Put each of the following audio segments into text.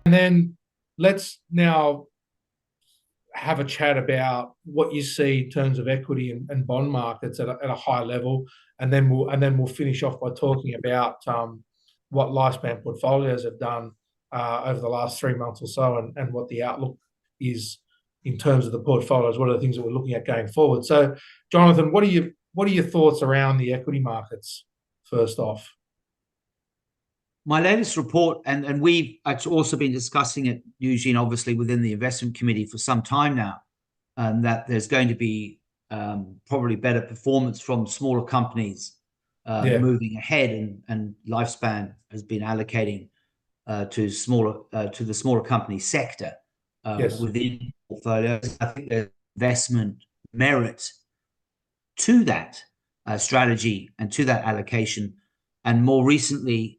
And then let's now have a chat about what you see in terms of equity and bond markets at a high level, and then we'll finish off by talking about what lifespan portfolios have done over the last 3 months or so, and what the outlook is in terms of the portfolios. What are the things that we're looking at going forward? So, Jonathan, what are your thoughts around the equity markets? First off, my latest report, and we've also been discussing it, Eugene, obviously within the investment committee for some time now, that there's going to be probably better performance from smaller companies moving ahead, and Lifespan has been allocating to the smaller company sector yes, within portfolios. I think there's investment merit to that strategy and to that allocation, and more recently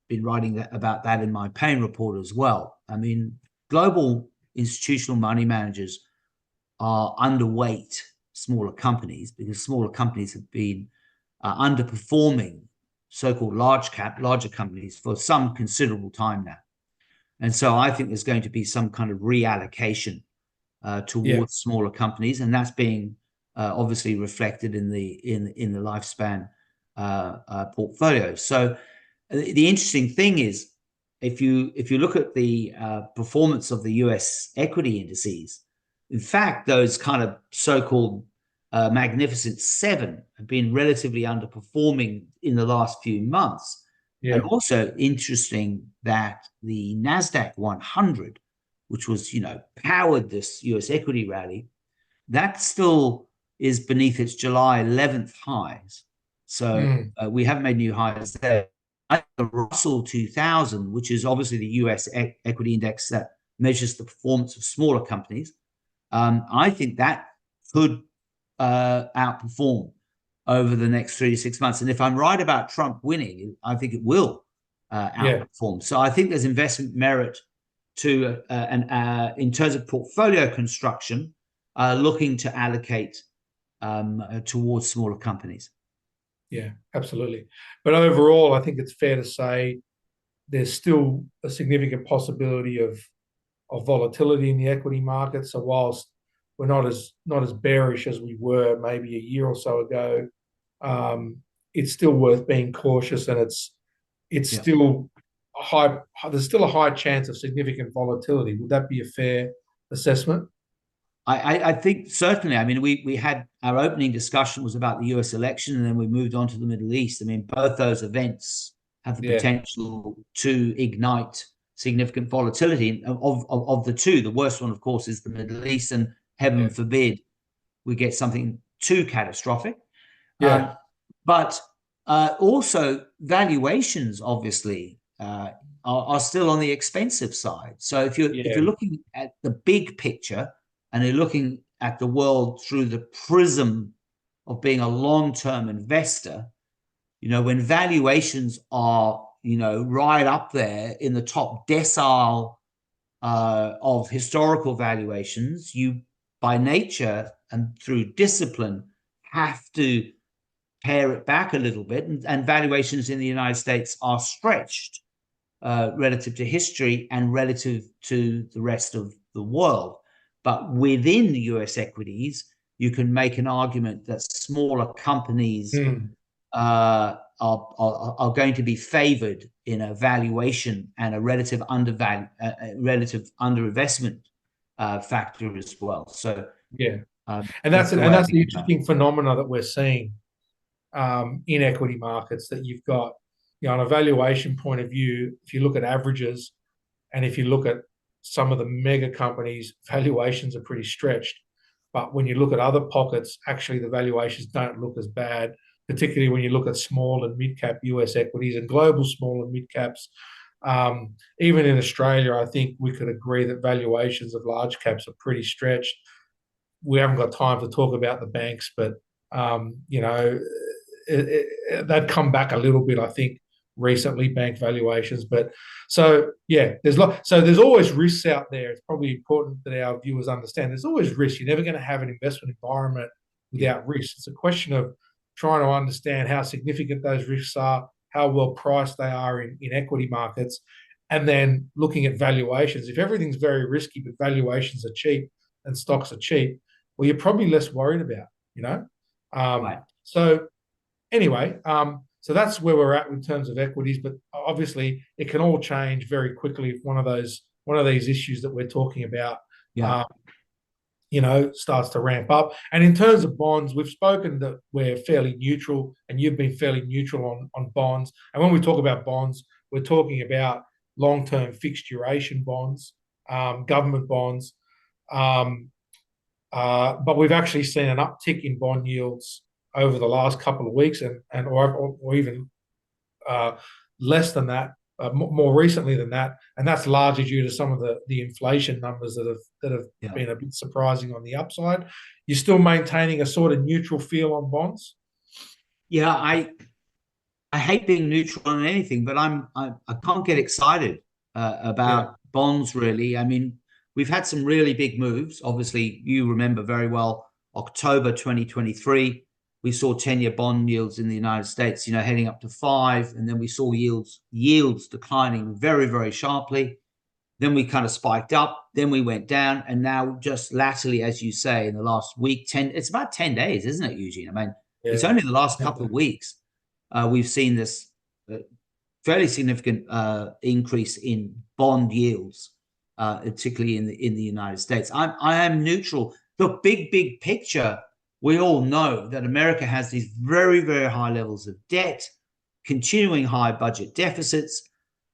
been writing about that in my pain report as well. I mean, global institutional money managers are underweight smaller companies because smaller companies have been underperforming so-called larger companies for some considerable time now. And so I think there's going to be some kind of reallocation towards smaller companies, and that's being obviously reflected in the Lifespan portfolio. So the interesting thing is, if you look at the performance of the US equity indices, in fact, those kind of so-called Magnificent Seven have been relatively underperforming in the last few months. And also interesting that the NASDAQ 100, which was, powered this US equity rally, that still is beneath its July 11th highs. So we haven't made new highs there. The Russell 2000, which is obviously the US equity index that measures the performance of smaller companies, I think that could outperform over the next 3 to 6 months. And if I'm right about Trump winning, I think it will outperform. So I think there's investment merit to, in terms of portfolio construction, looking to allocate towards smaller companies. Yeah, absolutely. But overall, I think it's fair to say there's still a significant possibility of volatility in the equity market. So whilst we're not as bearish as we were maybe a year or so ago, it's still worth being cautious, and it's still a high. There's still a high chance of significant volatility. Would that be a fair assessment? I think certainly. I mean, we had our opening discussion was about the US election, and then we moved on to the Middle East. I mean, both those events have the potential to ignite significant volatility. Of the two, the worst one, of course, is the Middle East, and heaven forbid we get something too catastrophic. But also valuations, obviously, are still on the expensive side. So if you're looking at the big picture, and you're looking at the world through the prism of being a long-term investor, when valuations are, right up there in the top decile of historical valuations, you, by nature and through discipline, have to pare it back a little bit. And valuations in the United States are stretched relative to history and relative to the rest of the world. But within the US equities, you can make an argument that smaller companies are going to be favored in a valuation and a relative underinvestment factor as well. So and that's the interesting phenomena that we're seeing in equity markets, that you've got, on a valuation point of view, if you look at averages, and if you look at some of the mega companies, valuations are pretty stretched. But when you look at other pockets, actually the valuations don't look as bad, particularly when you look at small and mid-cap US equities and global small and mid-caps. Even in Australia, I think we could agree that valuations of large caps are pretty stretched. We haven't got time to talk about the banks, but, they've come back a little bit, I think, recently, bank valuations. But so there's always risks out there. It's probably important that our viewers understand there's always risks. You're never going to have an investment environment without risks. It's a question of trying to understand how significant those risks are, how well priced they are in equity markets, and then looking at valuations. If everything's very risky, but valuations are cheap and stocks are cheap, well, you're probably less worried about, you know? Right. So anyway, so that's where we're at in terms of equities, but obviously it can all change very quickly if one of these issues that we're talking about, Yeah. starts to ramp up. And in terms of bonds, we've spoken that we're fairly neutral, and you've been fairly neutral on bonds. And when we talk about bonds, we're talking about long-term fixed duration bonds, government bonds. But we've actually seen an uptick in bond yields over the last couple of weeks, or even less than that, more recently than that, and that's largely due to some of the inflation numbers that have Yeah. been a bit surprising on the upside. You're still maintaining a sort of neutral feel on bonds? Yeah, I hate being neutral on anything, but I can't get excited Yeah, about bonds really. I mean, we've had some really big moves. Obviously, you remember very well October 2023. We saw 10-year bond yields in the United States, heading up to 5, and then we saw yields declining very, very sharply. Then we kind of spiked up, then we went down, and now just latterly, as you say, in the last week, it's about 10 days, isn't it, Eugene? I mean, it's yeah, only the last couple of weeks we've seen this fairly significant increase in bond yields, particularly in the United States. I am neutral. The big picture, we all know that America has these very, very high levels of debt, continuing high budget deficits.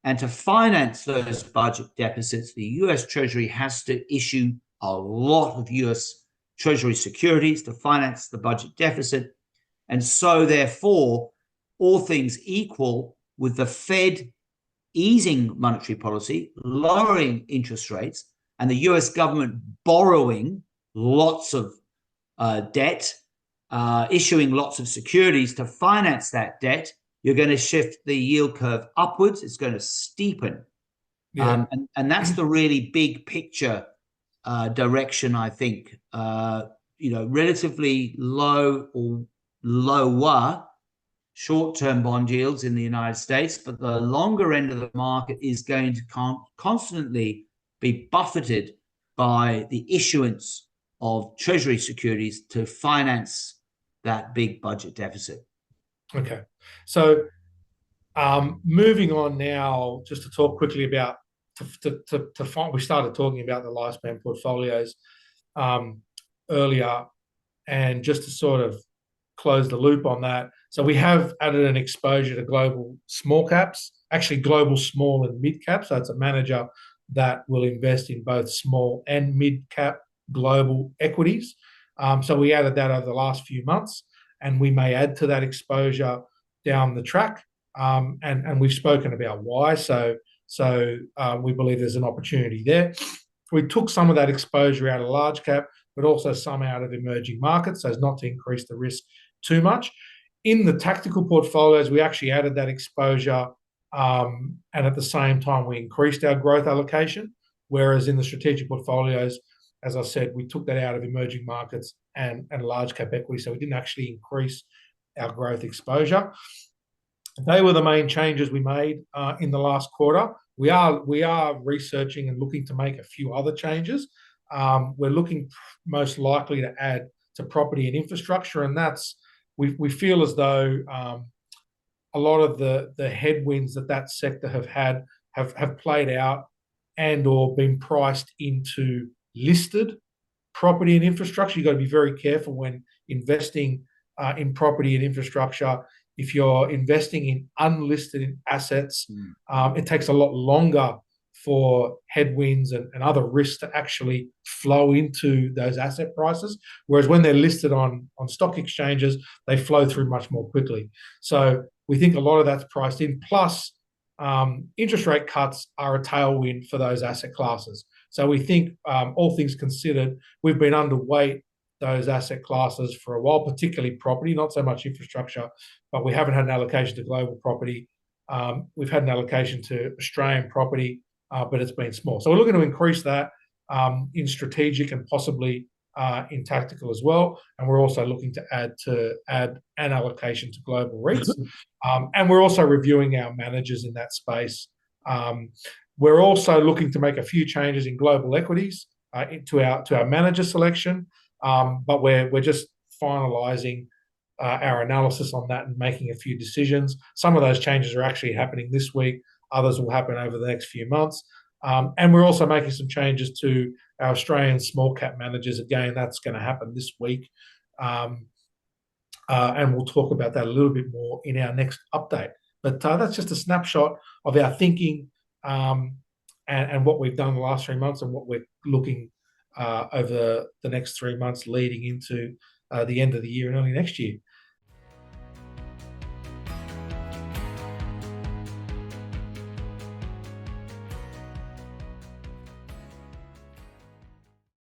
And to finance those budget deficits, the US Treasury has to issue a lot of US Treasury securities to finance the budget deficit. And so, therefore, all things equal, with the Fed easing monetary policy, lowering interest rates, and the US government borrowing lots of debt, issuing lots of securities to finance that debt, you're going to shift the yield curve upwards. It's going to steepen. yeah. And that's the really big picture direction, I think. Relatively low or lower short-term bond yields in the United States, but the longer end of the market is going to constantly be buffeted by the issuance of Treasury securities to finance that big budget deficit. Okay. So moving on now, just to talk quickly about to find, we started talking about the lifespan portfolios um, earlier, and just to sort of close the loop on that. So we have added an exposure to global small caps, actually global small and mid caps. So it's a manager that will invest in both small and mid cap global equities. So we added that over the last few months, and we may add to that exposure down the track. And we've spoken about why. So we believe there's an opportunity there. We took some of that exposure out of large cap, but also some out of emerging markets, so as not to increase the risk too much. In the tactical portfolios, we actually added that exposure, and at the same time, we increased our growth allocation. Whereas in the strategic portfolios, as I said, we took that out of emerging markets and large cap equity, so we didn't actually increase our growth exposure. They were the main changes we made in the last quarter. We are researching and looking to make a few other changes. We're looking most likely to add to property and infrastructure, and that's we feel as though a lot of the headwinds that sector have had have played out and or been priced into listed property and infrastructure. You've got to be very careful when investing in property and infrastructure. If you're investing in unlisted assets, it takes a lot longer for headwinds and other risks to actually flow into those asset prices. Whereas when they're listed on stock exchanges, they flow through much more quickly. So we think a lot of that's priced in. Plus, interest rate cuts are a tailwind for those asset classes. So we think, all things considered, we've been underweight those asset classes for a while, particularly property, not so much infrastructure, but we haven't had an allocation to global property. We've had an allocation to Australian property, but it's been small. So we're looking to increase that in strategic and possibly in tactical as well. And we're also looking to add an allocation to global REITs. And we're also reviewing our managers in that space. We're also looking to make a few changes in global equities to our manager selection, but we're just finalising our analysis on that and making a few decisions. Some of those changes are actually happening this week. Others will happen over the next few months. And we're also making some changes to our Australian small cap managers. Again, that's going to happen this week. And we'll talk about that a little bit more in our next update. But that's just a snapshot of our thinking and what we've done the last 3 months and what we're looking over the next 3 months leading into the end of the year and early next year.